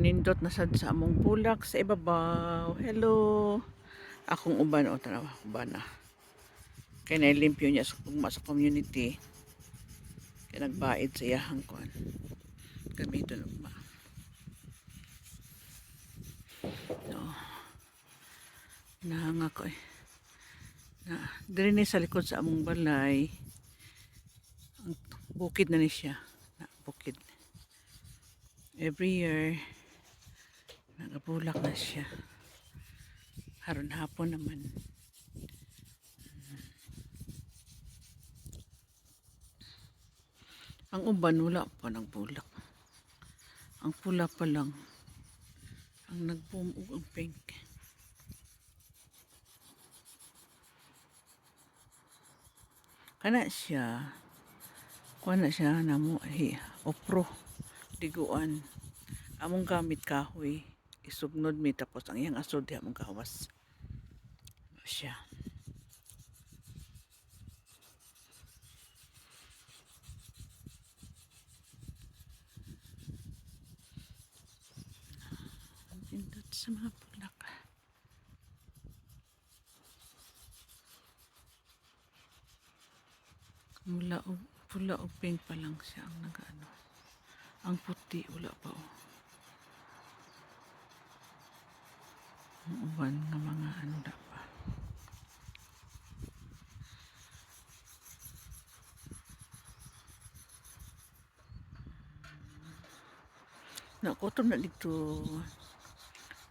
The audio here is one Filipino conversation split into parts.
nindot na sad sa among bulak sa ibabaw. Hello. Akong uban o tanawa, uban na. Kaya nailimpyo niya sa community. Kaya nagbaid sa iyahang kuan. Gamiton ugma. No. Nahanga ko eh. Diri ni sa likod sa among balay. Ang bukid na ni siya. Bukid. Every year nagabulak na siya. Haron hapon naman. Ang uban wala pa nagbulak. Ang pula pa lang ang nagboom ug ang pink. Kana siya kuha na siya namo opro diguan among gamit kahoy isugnod mi tapos ang iyang asod diha mong gawas siya. Pindot sa mga bulak. Mula og pula og pink pa lang siya ang nagaano. Ang puti wala pa oh. Ang uban nga mga ano da pa. Nakutom na dito.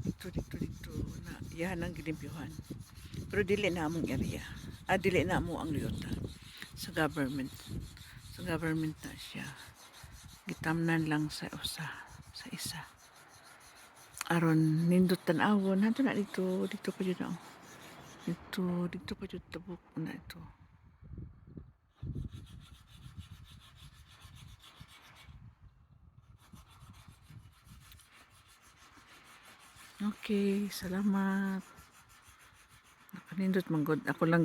Dito na yan ang gilimpyuhan. Pero dili na among area. Dili na mo ang liyota. Sa government na siya gitamnan lang sa isa aron nindot tan-awon hanto na dito pa jud na dito pa jud tabok na ito. Okay, salamat. Nakanindot manggod ako lang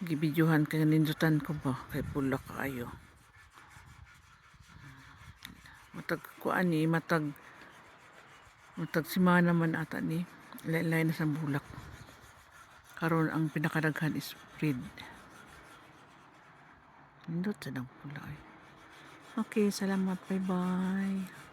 gibidyohan kay nindutan ko ba kay pula kaayo. Matag kuan ni matag simana man ata ni lain na sa bulak. Karon ang pinakadaghan is spread. Nindot sa nang pula. Okay, salamat. Bye-bye.